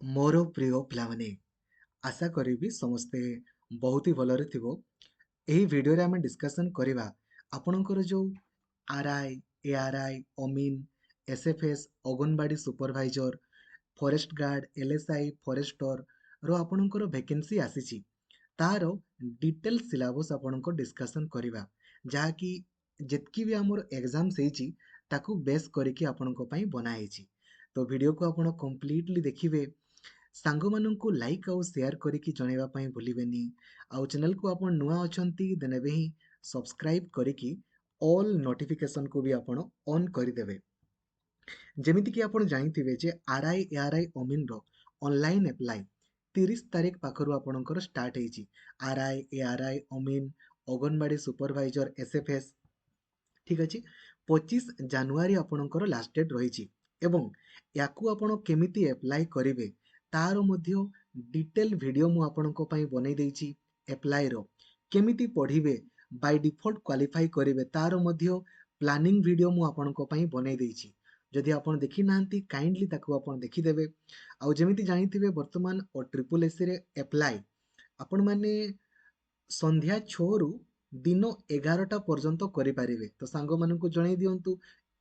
मोर प्रिय पिलामाने आशा करी समस्ते बहुत ही भलरे थिबो। एही वीडियो रे आमे डिस्कशन करिबा आपणकर जो आरआई, एआरआई, अमीन, SFS, anganwadi supervisor, forest guard, LSI, forester रो आपणकर वैकेंसी आसीची तार डिटेल सिलेबस आपणको डिस्कशन करिबा जहा कि जेतकी भी हमर एग्जाम्स हेची ताकू बेस करके आपणको पई बना हेची। तो वीडियो को आपण कंप्लीटली देखिबे, ସାଙ୍ଗମାନଙ୍କୁ ଲାଇକ୍ ଆଉ ସେୟାର କରିକି ଜଣାଇବା ପାଇଁ ଭୁଲିବେନି। ଆଉ ଚ୍ୟାନେଲକୁ ଆପଣ ନୂଆ ଅଛନ୍ତି ଦେନ୍ ଏବେ ହିଁ ସବସ୍କ୍ରାଇବ୍ କରିକି ଅଲ୍ ନୋଟିଫିକେସନକୁ ବି ଆପଣ ଅନ୍ କରିଦେବେ। ଯେମିତିକି ଆପଣ ଜାଣିଥିବେ ଯେ ଆର୍ଆଇ ଏଆର୍ଆଇ ଅମିନର ଅନଲାଇନ୍ ଆପ୍ଲାଏ 30 ତାରିଖ ପାଖରୁ ଆପଣଙ୍କର ଷ୍ଟାର୍ଟ ହେଇଛି। ଆର୍ଆଇ ଏଆର୍ଆଇ ଅମିନ, ଅଙ୍ଗନବାଡ଼ି ସୁପରଭାଇଜର, ଏସ୍ଏଫଏସ୍, ଠିକ୍ ଅଛି। 25 ଜାନୁଆରୀ ଆପଣଙ୍କର ଲାଷ୍ଟ ଡେଟ୍ ରହିଛି ଏବଂ ୟାକୁ ଆପଣ କେମିତି ଆପ୍ଲାଏ କରିବେ ତାର ମଧ୍ୟ ଡିଟେଲ ଭିଡ଼ିଓ ମୁଁ ଆପଣଙ୍କ ପାଇଁ ବନେଇ ଦେଇଛି। ଆପ୍ଲାଏର କେମିତି ପଢ଼ିବେ, ବାଇ ଡିଫଲ୍ଟ କ୍ୱାଲିଫାଇ କରିବେ ତାର ମଧ୍ୟ ପ୍ଲାନିଂ ଭିଡ଼ିଓ ମୁଁ ଆପଣଙ୍କ ପାଇଁ ବନେଇ ଦେଇଛି। ଯଦି ଆପଣ ଦେଖିନାହାନ୍ତି କାଇଣ୍ଡଲି ତାକୁ ଆପଣ ଦେଖିଦେବେ। ଆଉ ଯେମିତି ଜାଣିଥିବେ ବର୍ତ୍ତମାନ OSSC ଆପ୍ଲାଏ ଆପଣମାନେ ସନ୍ଧ୍ୟା 6ରୁ ଦିନ 11ଟା ପର୍ଯ୍ୟନ୍ତ କରିପାରିବେ। ତ ସାଙ୍ଗମାନଙ୍କୁ ଜଣାଇ ଦିଅନ୍ତୁ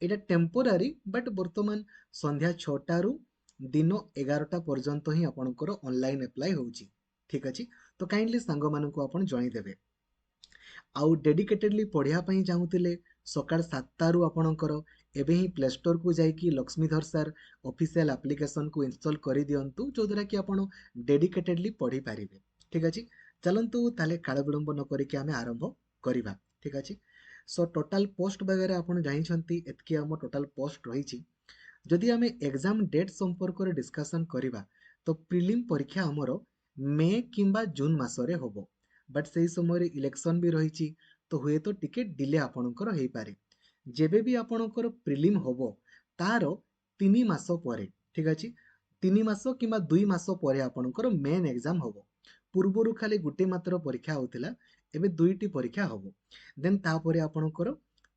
ଏଇଟା ଟେମ୍ପୋରାରୀ ବଟ୍ ବର୍ତ୍ତମାନ ସନ୍ଧ୍ୟା 6ଟାରୁ ଦିନ 11ଟା ପର୍ଯ୍ୟନ୍ତ ହିଁ ଆପଣଙ୍କର ଅନଲାଇନ୍ ଆପ୍ଲାଏ ହେଉଛି। ଠିକ୍ ଅଛି, ତ କାଇଣ୍ଡଲି ସାଙ୍ଗମାନଙ୍କୁ ଆପଣ ଜଣାଇଦେବେ। ଆଉ ଡେଡିକେଟେଡଲି ପଢ଼ିବା ପାଇଁ ଚାହୁଁଥିଲେ ସକାଳ 7ଟାରୁ ଆପଣଙ୍କର ଏବେ ହିଁ ପ୍ଲେ ଷ୍ଟୋରକୁ ଯାଇକି ଲକ୍ଷ୍ମୀଧର ସାର୍ ଅଫିସିଆଲ ଆପ୍ଲିକେସନକୁ ଇନଷ୍ଟଲ୍ କରିଦିଅନ୍ତୁ, ଯେଉଁଦ୍ୱାରା କି ଆପଣ ଡେଡିକେଟେଡଲି ପଢ଼ିପାରିବେ। ଠିକ୍ ଅଛି, ଚାଲନ୍ତୁ ତାହେଲେ କାଳ ବିଳମ୍ବ ନ କରିକି ଆମେ ଆରମ୍ଭ କରିବା। ଠିକ୍ ଅଛି, ସୋ ଟୋଟାଲ ପୋଷ୍ଟ ବଗେରା ଆପଣ ଜାଣିଛନ୍ତି ଏତିକି ଆମ ଟୋଟାଲ ପୋଷ୍ଟ ରହିଛି। ଯଦି ଆମେ ଏକ୍ଜାମ ଡେଟ୍ ସମ୍ପର୍କରେ ଡିସ୍କସନ୍ କରିବା ତ ପ୍ରିଲିମ୍ ପରୀକ୍ଷା ଆମର ମେ କିମ୍ବା ଜୁନ୍ ମାସରେ ହେବ। ବଟ୍ ସେହି ସମୟରେ ଇଲେକ୍ସନ୍ ବି ରହିଛି, ତ ହୁଏତ ଟିକେ ଡିଲେ ଆପଣଙ୍କର ହେଇପାରେ। ଯେବେ ବି ଆପଣଙ୍କର ପ୍ରିଲିମ୍ ହେବ ତାର 3 ମାସ ପରେ, ଠିକ୍ ଅଛି, 3 ମାସ କିମ୍ବା 2 ମାସ ପରେ ଆପଣଙ୍କର ମେନ୍ ଏକ୍ଜାମ୍ ହେବ। ପୂର୍ବରୁ ଖାଲି ଗୋଟେ ମାତ୍ର ପରୀକ୍ଷା ହେଉଥିଲା, ଏବେ 2ଟି ପରୀକ୍ଷା ହେବ। ଦେନ୍ ତାପରେ ଆପଣଙ୍କର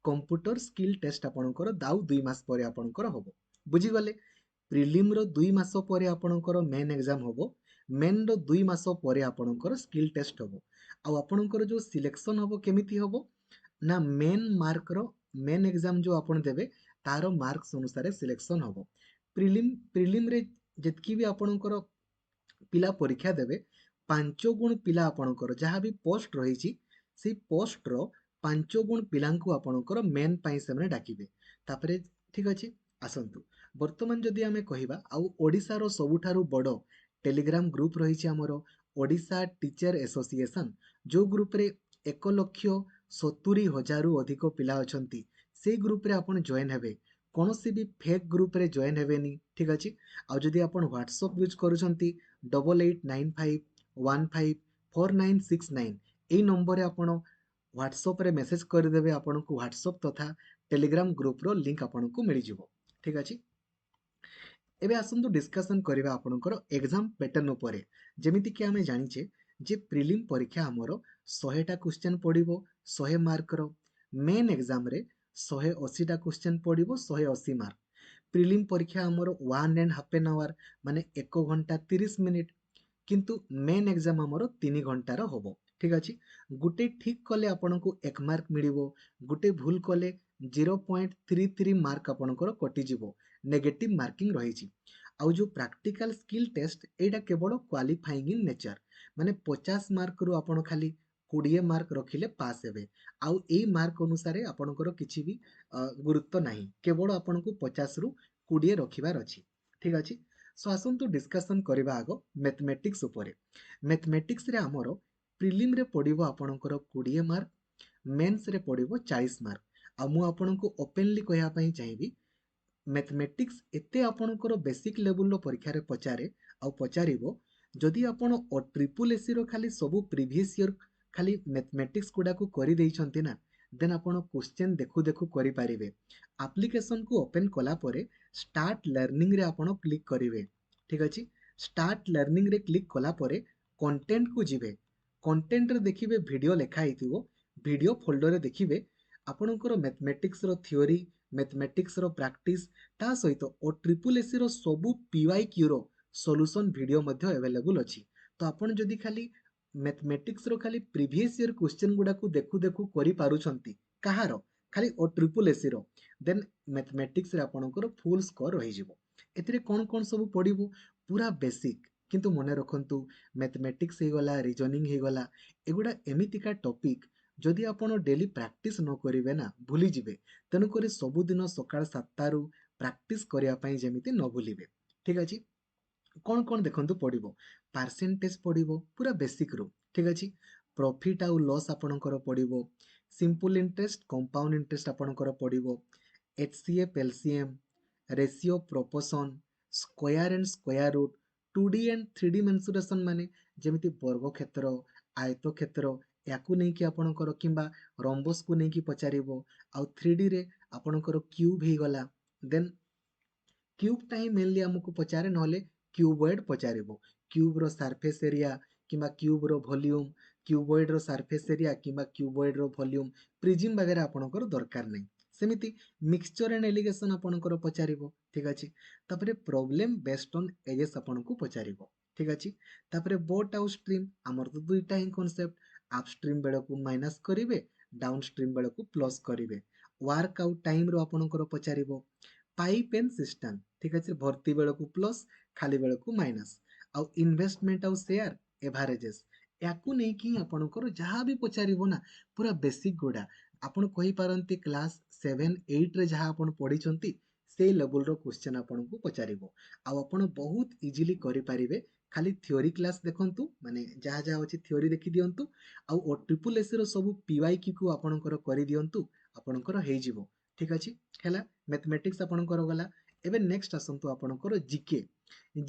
କମ୍ପ୍ୟୁଟର ସ୍କିଲ୍ ଟେଷ୍ଟ ଆପଣଙ୍କର ଦାଉ 2 ମାସ ପରେ ଆପଣଙ୍କର ହେବ। ବୁଝିଗଲେ, ପ୍ରିଲିମ୍ର 2 ମାସ ପରେ ଆପଣଙ୍କର ମେନ୍ ଏକ୍ଜାମ୍ ହେବ, ମେନ୍ର 2 ମାସ ପରେ ଆପଣଙ୍କର ସ୍କିଲ୍ ଟେଷ୍ଟ ହେବ। ଆଉ ଆପଣଙ୍କର ଯେଉଁ ସିଲେକ୍ସନ୍ ହେବ କେମିତି ହେବ ନା ମେନ୍ ଏକ୍ଜାମ୍ ଯେଉଁ ଆପଣ ଦେବେ ତାର ମାର୍କସ୍ ଅନୁସାରେ ସିଲେକ୍ସନ୍ ହେବ। ପ୍ରିଲିମ୍ରେ ଯେତିକି ବି ଆପଣଙ୍କର ପିଲା ପରୀକ୍ଷା ଦେବେ 5 ଗୁଣ ପିଲା ଆପଣଙ୍କର ଯାହା ବି ପୋଷ୍ଟ ରହିଛି ସେଇ ପୋଷ୍ଟର 5 ଗୁଣ ପିଲାଙ୍କୁ ଆପଣଙ୍କର ମେନ୍ ପାଇଁ ସେମାନେ ଡାକିବେ। ତାପରେ ଠିକ୍ ଅଛି, ଆସନ୍ତୁ ବର୍ତ୍ତମାନ ଯଦି ଆମେ କହିବା ଆଉ ଓଡ଼ିଶାର ସବୁଠାରୁ ବଡ଼ ଟେଲିଗ୍ରାମ ଗ୍ରୁପ୍ ରହିଛି ଆମର ଓଡ଼ିଶା ଟିଚର ଆସୋସିଏସନ୍, ଯେଉଁ ଗ୍ରୁପ୍ରେ 1,70,000ରୁ ଅଧିକ ପିଲା ଅଛନ୍ତି। ସେଇ ଗ୍ରୁପ୍ରେ ଆପଣ ଜଏନ୍ ହେବେ, କୌଣସି ବି ଫେକ୍ ଗ୍ରୁପ୍ରେ ଜଏନ୍ ହେବେନି। ଠିକ୍ ଅଛି, ଆଉ ଯଦି ଆପଣ ହ୍ୱାଟ୍ସଅପ୍ ୟୁଜ୍ କରୁଛନ୍ତି 8895154969 ଏଇ ନମ୍ବରରେ ଆପଣ ହ୍ୱାଟ୍ସଅପ୍ରେ ମେସେଜ୍ କରିଦେବେ, ଆପଣଙ୍କୁ ହ୍ୱାଟ୍ସଅପ୍ ତଥା ଟେଲିଗ୍ରାମ ଗ୍ରୁପ୍ର ଲିଙ୍କ୍ ଆପଣଙ୍କୁ ମିଳିଯିବ। ଠିକ୍ ଅଛି, ଏବେ ଆସନ୍ତୁ ଡିସ୍କସନ୍ କରିବା ଆପଣଙ୍କର ଏକ୍ଜାମ୍ ପ୍ୟାଟର୍ନ ଉପରେ। ଯେମିତିକି ଆମେ ଜାଣିଛେ ଯେ ପ୍ରିଲିମ୍ ପରୀକ୍ଷା ଆମର 100ଟା କ୍ୱେଶ୍ଚନ୍ ପଡ଼ିବ 100 ମାର୍କର। ମେନ୍ ଏକ୍ଜାମ୍ରେ 180ଟା କ୍ୱେଶ୍ଚନ୍ ପଡ଼ିବ 180 ମାର୍କ। ପ୍ରିଲିମ୍ ପରୀକ୍ଷା ଆମର 1.5 ଆୱାର ମାନେ 1 ଘଣ୍ଟା 30 ମିନିଟ୍, କିନ୍ତୁ ମେନ୍ ଏକ୍ଜାମ୍ ଆମର 3 ଘଣ୍ଟାର ହେବ। ଠିକ୍ ଅଛି, ଗୋଟେ ଠିକ୍ କଲେ ଆପଣଙ୍କୁ 1 ମାର୍କ ମିଳିବ, ଗୋଟେ ଭୁଲ କଲେ 0.33 ମାର୍କ ଆପଣଙ୍କର କଟିଯିବ, ନେଗେଟିଭ୍ ମାର୍କିଂ ରହିଛି। ଆଉ ଯେଉଁ ପ୍ରାକ୍ଟିକାଲ ସ୍କିଲ୍ ଟେଷ୍ଟ ଏଇଟା କେବଳ କ୍ୱାଲିଫାଇଂ ଇନ୍ ନେଚର, ମାନେ 50 ମାର୍କରୁ ଆପଣ ଖାଲି 20 ମାର୍କ ରଖିଲେ ପାସ୍ ହେବେ। ଆଉ ଏଇ ମାର୍କ ଅନୁସାରେ ଆପଣଙ୍କର କିଛି ବି ଗୁରୁତ୍ୱ ନାହିଁ, କେବଳ ଆପଣଙ୍କୁ 50ରୁ 20 ରଖିବାର ଅଛି। ଠିକ୍ ଅଛି, ସୋ ଆସନ୍ତୁ ଡିସ୍କସନ୍ କରିବା ଆଗ ମ୍ୟାଥମେଟିକ୍ସ ଉପରେ। ମ୍ୟାଥମେଟିକ୍ସରେ ଆମର ପ୍ରିଲିମ୍ରେ ପଡ଼ିବ ଆପଣଙ୍କର 20 ମାର୍କ, ମେନ୍ସରେ ପଡ଼ିବ 40 ମାର୍କ। ଆଉ ମୁଁ ଆପଣଙ୍କୁ ଓପେନଲି କହିବା ପାଇଁ ଚାହିଁବି ମ୍ୟାଥମେଟିକ୍ସ ଏତେ ଆପଣଙ୍କର ବେସିକ୍ ଲେବୁଲର ପରୀକ୍ଷାରେ ପଚାରେ ଆଉ ପଚାରିବ ଯଦି ଆପଣ OSSCର ଖାଲି ସବୁ ପ୍ରିଭିୟସ୍ ଇୟର୍ ଖାଲି ମ୍ୟାଥମେଟିକ୍ସ ଗୁଡ଼ାକୁ କରିଦେଇଛନ୍ତି ନା, ଦେନ୍ ଆପଣ କ୍ୱେଶ୍ଚନ୍ ଦେଖୁ ଦେଖୁ କରିପାରିବେ। ଆପ୍ଲିକେସନକୁ ଓପେନ୍ କଲା ପରେ ଷ୍ଟାର୍ଟ ଲର୍ଣ୍ଣିଂରେ ଆପଣ କ୍ଲିକ୍ କରିବେ। ଠିକ୍ ଅଛି, ଷ୍ଟାର୍ଟ ଲର୍ଣ୍ଣିଂରେ କ୍ଲିକ୍ କଲା ପରେ କଣ୍ଟେଣ୍ଟକୁ ଯିବେ, କଣ୍ଟେଣ୍ଟରେ ଦେଖିବେ ଭିଡ଼ିଓ ଲେଖା ହେଇଥିବ, ଭିଡ଼ିଓ ଫୋଲ୍ଡରରେ ଦେଖିବେ ଆପଣଙ୍କର ମ୍ୟାଥମେଟିକ୍ସର ଥିଓରି, ମ୍ୟାଥମେଟିକ୍ସର ପ୍ରାକ୍ଟିସ୍, ତା ସହିତ OSSCର ସବୁ PYQର सॉल्यूशन वीडियो मध्य अवेलेबल अछि। तो आपण जदि खाली मैथमेटिक्स रो खाली प्रीवियस ईयर क्वेश्चन गुडा को देखु देखु करि पारुछंती कहारो खाली ओ ट्रिपल एसी रो देन मैथमेटिक्स रे आपणकर फुल स्कोर रहि जिवो। एथिरे कोन कोन सब पडिबो पूरा बेसिक किंतु मने रखंतु मैथमेटिक्स हे गला रीजनिंग हे गला एगुडा एमितिका टॉपिक जदि आपण डेली प्रैक्टिस न करिवे ना भूली जिवे। तेनु करी सबुदिन सकाळ 7 रु प्रैक्टिस करिया पई जेमिति न भूलिबे। ठीक अछि कौन कौन देखंतु पड़िबो परसेंटेज पड़िबो पूरा बेसिक रो ठीक अछि प्रॉफिट आउ लॉस आपणकर पड़िबो सिंपल इंटरेस्ट कंपाउंड इंटरेस्ट आपणकर पड़िबो HCF LCM ratio proportion square and square root 2D and 3D mensuration माने जेमिति वर्ग क्षेत्र आयत क्षेत्र याकू नहीं कि आपणकर किंबा रंबस को नहीं कि पचारिबो आउ 3D रे आपणकर क्यूब ही गला देन क्यूब टा ही मेनली हमको पचारे नहले क्यूबॉइड पचारिबो क्यूब रो सरफेस एरिया किंबा क्यूब रो वॉल्यूम क्यूबॉइड रो सरफेस एरिया किंबा क्यूबॉइड रो वॉल्यूम प्रिज्म वगैरह आपणकर दरकार नहीं सेमिति मिक्सचर एंड एलिगेशन आपणकर पचारिबो ठीक अछि तापरे प्रॉब्लम बेस्ड ऑन एजेस आपणको पचारिबो ठीक अछि तापरे बोट आउ स्ट्रीम हमर तो दुईटा ही कांसेप्ट अपस्ट्रीम बेଳ को माइनस करिवे डाउनस्ट्रीम बेଳ को प्लस करिवे वर्क आउ टाइम रो आपणकर पचारिबो पाइप एंड सिस्टम ठीक अच्छे भर्ती बेल को प्लस खाली बेल को माइनस आउ इन्वेस्टमेंट आउ शेयर एवरेजेस याकू नहीं कि आपणकर जहाँ भी पचारिबो ना पूरा बेसिक गुडा आपण कहि पारंती क्लास 7 8 रे जहाँ आपण पढिचंती से लेवल रो क्वेश्चन आपनको पचारिबो आउ आपण बहुत इजीली करि पारिबे खाली थ्योरी क्लास देखंतु माने जहाँ जहाँ अछि थ्योरी देखि दियंतु आउ ओ ट्रिपल एस रो सब पीवाईक्यू को आपणकर करि दियंतु आपणकर हेइ जिवो ठीक अछि हैला मैथमेटिक्स आपणकर गला एबे नेक्स्ट आसंतु आपणकर जीके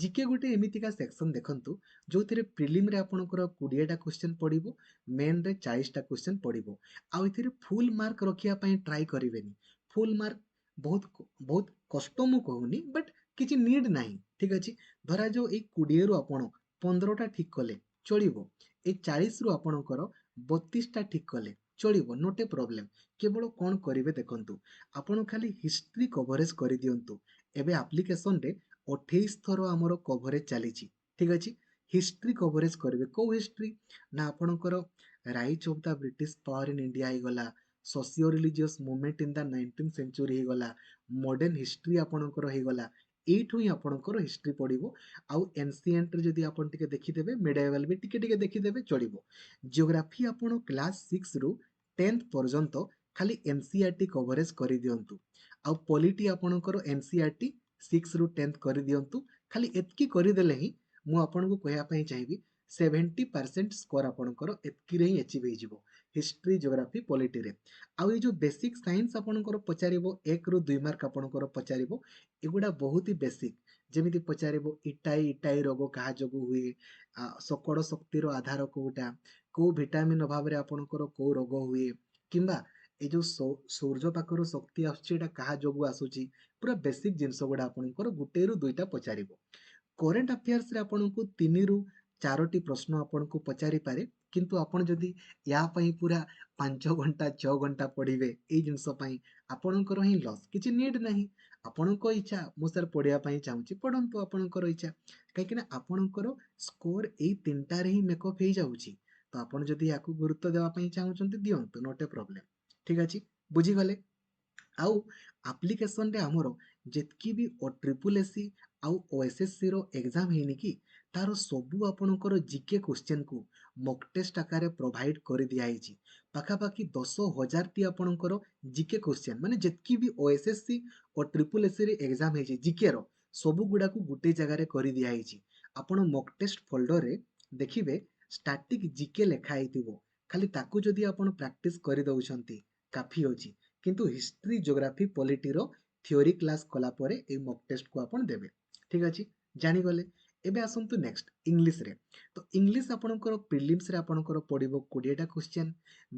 जीके गोटे एमितिका सेक्शन देखंतु जोथिरे प्रिलिम रे आपणकर 20 टा क्वेश्चन पडिबो मेन रे 40 टा क्वेश्चन पडिबो आ एथिरे फुल मार्क रखिया पई ट्राई करिवेनी फुल मार्क बहुत बहुत कष्ट मु कहूनी बट किछि नीड नाही ठीक अछि धरा जो ए 20 रु आपण 15 टा ठीक कले चलिबो ए 40 रु आपणकर 32 टा ठीक कले चलिबो नोट ए प्रॉब्लम केवल कोन करिवे देखंतु आपण खाली हिस्ट्री कवरेज करि दियंतु एबे एप्लीकेशन रे 28 थरो हमर कवरेज चलीछि ठीक अछि हिस्ट्री कवरेज करिवे को हिस्ट्री ना आपणकर rise of the British power in India ही गला socio religious movement in the 19th century ही गला मॉडर्न हिस्ट्री आपणकर ही गला एठु ही आपणकर हिस्ट्री पडिबो आउ एंशिएंट रे जदी आपण टिके देखिदेबे मिडिएवल भी टिके टिके देखिदेबे चलिबो जियोग्राफी आपण क्लास 6 रु 10th पर्यंत खाली एनसीईआरटी कवरेज करि दियंतु आउ पॉलिटी आपणकर एनसीईआरटी 6 रु 10th करि दियंतु खाली एतकी करि देले ही मु आपनको कहया पई चाहिबी 70% स्कोर आपणकर एतकी रे ही अचीव हे जिवो हिस्ट्री ज्योग्राफी पॉलिटी रे आउ ए जो बेसिक साइंस आपणकर पचारिबो 1 रु 2 मार्क आपणकर पचारिबो एगुडा बहुत ही बेसिक जेमिति पचारिबो इटाई इटाई रोग कहा जोगु हुए सकड़ शक्ति रो आधार कोटा को विटामिन अभाव रे आपणकर को रोग हुए किंबा ए जो सूर्य पाखर शक्ति आସୁଛି एटा कहा जोगु आସୁଛି पूरा बेसिक जिनस गुडा आपणकर गुटे रु दुईटा पचारिबो करेंट अफेयर्स रे आपणको 3 रु 4टी प्रश्न आपणको पचारि पारे किंतु आपण जदी या पई पूरा 5 घंटा 6 घंटा पढिबे ए जिनस पई आपणकर ही लॉस किछि नीड नाही आपणको इच्छा मु सर पढिया पई चाहूची पढंतु आपणकर इच्छा काहे कि ना आपणकर स्कोर ए तीनटा रे ही मेकअप हे जाउची तो आपण जदी याकू गुरुत्व देवा पई चाहूचंती दियंतु नोट ए प्रॉब्लम ठीक अछि बुझी गले आउ एप्लीकेशन रे हमरो जेतकी भी ओ ट्रिपल एससी आउ ओएसएससी रो एग्जाम हेनी कि तारो सबु आपणकर जीके क्वेश्चन को मॉक टेस्ट आकारे प्रोवाइड करि दिया हिची पाखापाखि 10,000 टी आपणकर जीके क्वेश्चन माने जेतकी भी ओएसएससी और ट्रिपल एससी रे एग्जाम हेची जीके रो सबु गुडा को गुटे जगह रे करि दिया हिची आपण मॉक टेस्ट फोल्डर रे देखिबे स्टैटिक जीके लेखा हेतिबो खाली ताकू जदी आपण प्रैक्टिस करि दउछंती काफी होची किंतु हिस्ट्री ज्योग्राफी पॉलिटी रो थ्योरी क्लास कला परे ए मॉक टेस्ट को आपण देबे ठीक अछि जानि गले एबे आसंतु नेक्स्ट इंग्लिश रे तो इंग्लिश आपणकर प्रीलिम्स रे आपणकर पडिबो 20 टा क्वेश्चन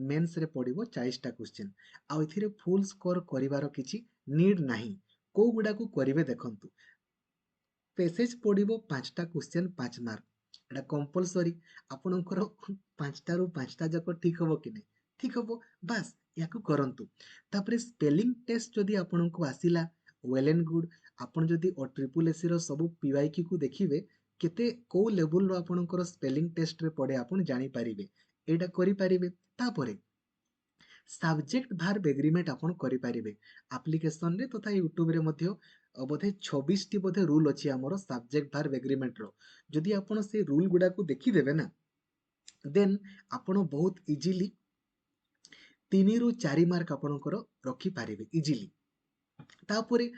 मेंस रे पडिबो 40 टा क्वेश्चन आ एथिरे फुल स्कोर करिवार किछि नीड नाही को गुडा को करिवे देखंतु पैसेज पडिबो 5 टा क्वेश्चन 5 मार्क एटा कंपलसरी आपणकर 5 टा रु 5 टा जक ठीक हबो कि नै ठीक हबो बास याकू करंतु तापरे स्पेलिंग टेस्ट जदी आपनको आसिला वेल एंड गुड आपण जदि ट्रिपल एसी रो सब पीवाईक्यू को देखिबे केते को लेवल रो आपणकर स्पेलिंग टेस्ट रे पड़े आपण जानि पारिबे एटा करि पारिबे। तापरे सब्जेक्ट भार्ब एग्रीमेंट आपण करि पारिबे एप्लिकेशन रे तथा यूट्यूब रे मध्य बोधे 26 टी बोधे रूल अछि हमर सब्जेक्ट भार्ब एग्रीमेंट रो। जदि आपण से रूल गुडा को देखि देबे ना देन आपण बहुत इजीली 3 ରୁ 4 मार्क आपणकर रखि पारिबे इजीली। तापरे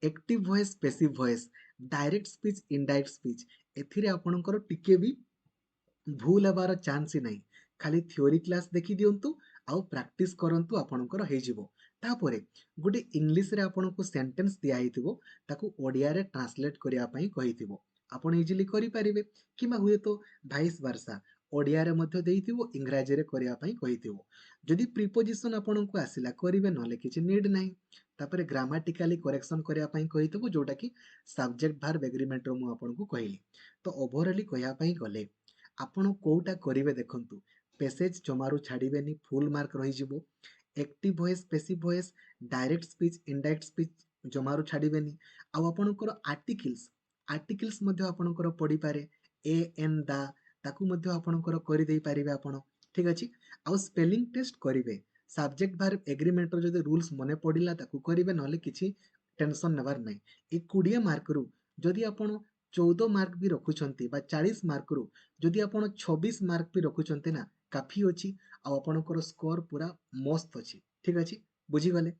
active voice passive voice direct speech indirect speech एथिरे आपणकर टिके भी भूल हेबार चांस ही नहीं। खाली थ्योरी क्लास देखि दियंतु आउ प्रैक्टिस करंतु आपणकर हे जिवो। तापरे गोटे इंग्लिश रे आपनको सेंटेंस दिया हिथिबो ताकू ओडिया रे ट्रांसलेट करिया पई कहिथिबो आपण इजीली करि पारिबे किमा हुए तो वाइस वर्सा ओडिया रे मध्य देइथिबो इंग्रजी रे करिया पई कहिथिबो। जदि प्रीपोजिशन आपनको आसिला करिवे नले किछि नीड नाही। तापरे ग्रामाटिकली करेक्शन करिया पई कहिथिबो जोटा कि सब्जेक्ट भार्ब एग्रीमेंट रो मु आपनको कहिली। तो ओवरऑली कहिया पई गले आपण कोउटा करिवे देखंतु पैसेज जमारू छाड़िबेनी फुल मार्क रही जिवो। Active voice passive voice direct speech indirect speech जमारू छाड़िबेनी। आ आपणकर आर्टिकल्स मध्य आपणकर पड़ी पारे ए एन दा ताकू मध्य आपणकर करि देई पारिबे आपण ठीक अछि। आ स्पेलिंग टेस्ट करिवे सब्जेक्ट भार्ब एग्रीमेंट रो जदि रूल्स मने पड़िला ताकू करिवे नले किछि टेंशन नेबार नै। ए 20 मार्क रु जदि आपण 14 मार्क भी रखुछंती बा 40 मार्क रु जदि आपण 26 मार्क भी रखुछंती ना काफी अछि आ आपणकर स्कोर पूरा मस्त अछि ठीक अछि बुझी गले।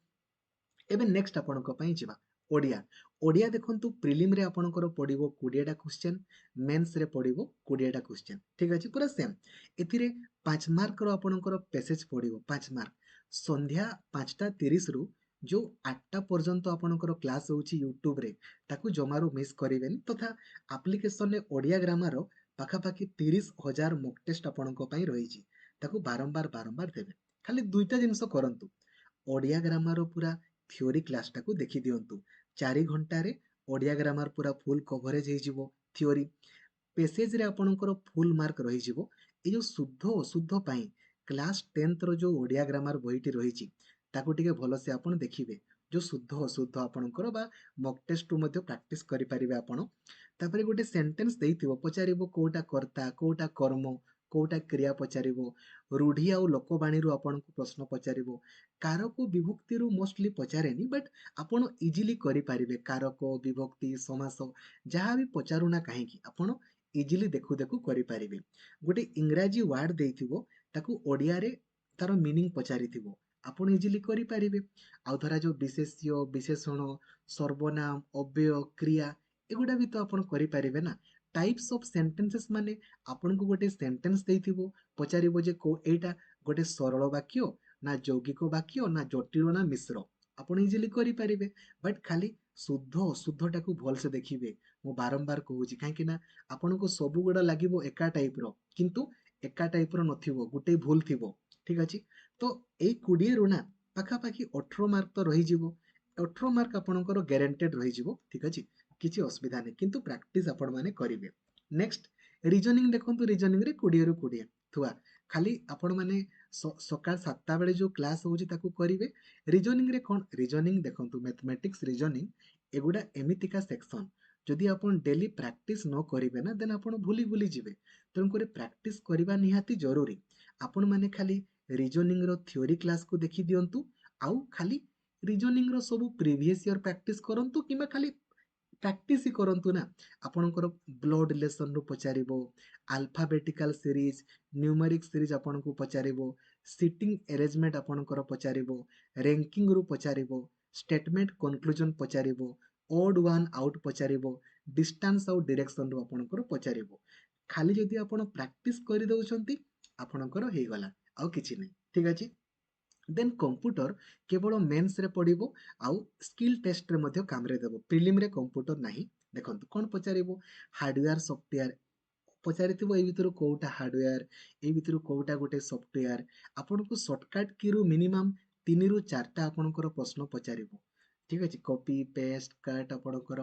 एबे नेक्स्ट आपणक पई जिबा ओडिया। ओडिया देखंतु प्रिलिम रे आपणकर पडिबो 20 टा क्वेश्चन मेंस रे पडिबो 20 टा क्वेश्चन ठीक अछि पूरा सेम। एथिरे 5 मार्क रो आपणकर पैसेज पडिबो 5 मार्क संध्या 5:30 रु जो 8टा पर्यंत आपणकर क्लास होउची यूट्यूब रे ताकू जमारो मिस करिवेनी तथा एप्लिकेशन रे ओडिया ग्रामर रो पाखापाखि 30,000 मॉक टेस्ट आपणक पई रहिची ताकू बारंबार देबे। खाली दुईटा जिंस करंतु ओडिया ग्रामर रो पूरा थ्योरी क्लास टाकू देखि दियंतु 4 घंटा रे ओडिया ग्रामर पूरा फुल कवरेज हे जिवो थ्योरी पैसेज रे आपणकर फुल मार्क रही जिवो। ए जो शुद्ध अशुद्ध पई क्लास 10th रो जो ओडिया ग्रामर बहिटी रहिची ताकू टिके भलो से आपण देखिबे जो शुद्ध अशुद्ध आपणकर बा मॉक टेस्ट टू मध्ये प्रैक्टिस करि परिबे आपण। तापरे गोटे सेंटेंस देइथिबो पचारिबो कोटा कर्ता कोटा कर्म कोटा क्रिया पचारिबो रूढ़ी आउ लोकबाणी रु आपनको प्रश्न पचारिबो कारक विभक्ति रु मोस्टली पचारेनी बट आपण इजीली करि पारिबे कारक विभक्ति समास जहाँ भी पचारुना काहेकि आपण इजीली देखु देखु करि पारिबे। गोटे इंग्राजी वर्ड देइथिबो ताकू ओडिया रे तार मीनिंग पचारिथिबो आपण इजीली करि पारिबे। आउ धरा जो विशेष्य विशेषण सर्वनाम अव्यय क्रिया एगुडा भी तो आपण करि पारिबे ना। टाइप्स ऑफ सेंटेंसेस माने आपनको गोटे सेंटेंस देइथिबो पचारिबो जे को एटा गोटे सरल वाक्य ना यौगिक वाक्य ना जटिल ना मिश्र आपण इजीली करि पारिबे। बट खाली शुद्ध अशुद्ध टाकू भल से देखिबे मु बारंबार कहूची काहेकि ना आपनको सब गुडा लागिबो एका टाइप रो किंतु एका टाइप रो नथिबो गुटे भूल थिबो ठीक अछि। तो ए 20 रु ना पाखापाखि 18 मार्क तो रही जिवो 18 मार्क आपणकर ग्यारंटेड रही जिवो ठीक अछि किछि असुविधा नै किंतु प्रैक्टिस आपण माने करिवे। नेक्स्ट रीजनिंग देखंतु रीजनिंग रे 20 रु 20 थुआ खाली आपण माने सकाळ 7टा बेले जो क्लास होउची ताकू करिवे। रीजनिंग रे कोन रीजनिंग देखंतु मैथमेटिक्स रीजनिंग एगुडा एमितिका सेक्शन जदि आपण डेली प्रैक्टिस न करिवे ना देन आपण भूली भूली जिवे तेणु करे प्रैक्टिस करिबा निहाती जरूरी। आपण माने खाली रीजनिंग रो थ्योरी क्लास को देखि दियंतु आउ खाली रीजनिंग रो सब प्रीवियस ईयर प्रैक्टिस करंतु किबा खाली प्रैक्टिस ही करंतु ना। आपणकर ब्लड रिलेशन रो पचारिबो अल्फाबेटिकल सीरीज न्यूमेरिक सीरीज आपनको पचारिबो सिटिंग अरेंजमेंट आपणकर पचारिबो रैंकिंग रु पचारिबो स्टेटमेंट कंक्लूजन पचारिबो ओड वन आउट पचारिबो डिस्टेंस आउ डायरेक्शन रु आपणकर पचारिबो। खाली जदि आपण प्रैक्टिस करि दउछंती आपणकर हे गला आउ किछि नै ठीक अछि। देन कंप्यूटर केवल मेंस रे पडिबो आउ स्किल टेस्ट रे मध्ये काम रे देबो प्रीलिम रे कंप्यूटर नाही। देखंतु कोन पचारिबो हार्डवेयर सॉफ्टवेयर पचारिथिबो ए भितरु कोउटा हार्डवेयर ए भितरु कोउटा गोटे सॉफ्टवेयर आपनको शॉर्टकट की रु मिनिमम 3 रु 4टा आपणकर प्रश्न पचारिबो ठीक अछि। कॉपी पेस्ट कट आपणकर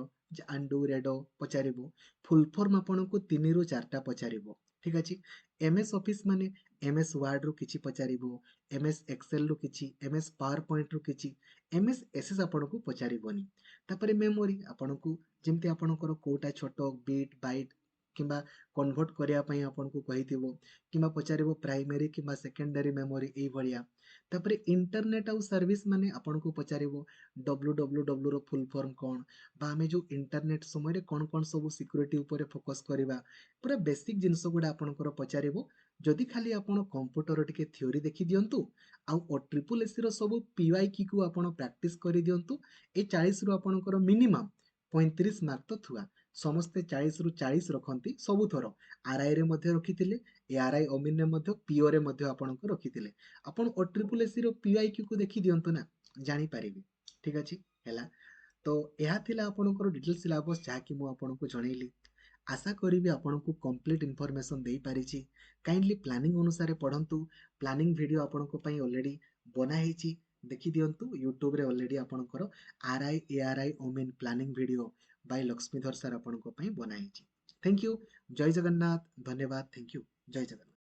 अंडू रेडो पचारिबो फुल फॉर्म आपनको 3 रु 4टा पचारिबो ठीक अच्छे एमएस ऑफिस माने एमएस वर्ड रु किछि पचारिबो एमएस एक्सेल रु किछि एमएस पावर पॉइंट रु किछि एमएस एसएस आपनको पचारिबोनी तापरे मेमोरी आपनको जेमति आपनकर कोटा छोटो बिट बाइट किंबा कन्वर्ट करिया पई आपनको कहिथिबो किंबा पचारिबो प्राइमरी किंबा सेकेंडरी मेमोरी एई भलिया तापरे इंटरनेट आउ सर्विस माने आपनको पचारिबो www रो फुल फॉर्म कोन बा हमें जो इंटरनेट समय रे कोन कोन सब सिक्योरिटी ऊपर फोकस करिबा पूरा बेसिक जिनस गुडा आपनकर पचारिबो जदि खाली आपण कंप्यूटर टिके थ्योरी देखि दियंतु आउ ट्रिपल एसी रो सब पीवाई की को आपण प्रैक्टिस करि दियंतु ए 40 रु आपनकर मिनिमम 35 मार्क तो थुआ समस्ते 40 रु 40 रखंती सब थर आरआई रे मध्ये रखिथिले एआरआई ओमिन रे मध्ये पीओ रे मध्ये आपनको रखिथिले आपण ट्रिपल एसी रो पीवाई की को देखि दियंतु ना जानि पारिबे ठीक अछि हैला तो यह थिला आपनकर डिटेल सिलेबस जहा कि मु आपनको जणैली आशा करी आपको कंप्लीट इनफॉरमेशन दे पारिछि काइंडली प्लानिंग अनुसार पढ़ंतु प्लानिंग वीडियो आपनको पई ऑलरेडी बना हेछि देखि दियंतु यूट्यूब रे ऑलरेडी आपनकर आरआई एआरआई ओमिन planning video by Laxmidhar sir आपनको पई बना हेछि थैंक यू जय जगन्नाथ धन्यवाद थैंक यू जय जगन्नाथ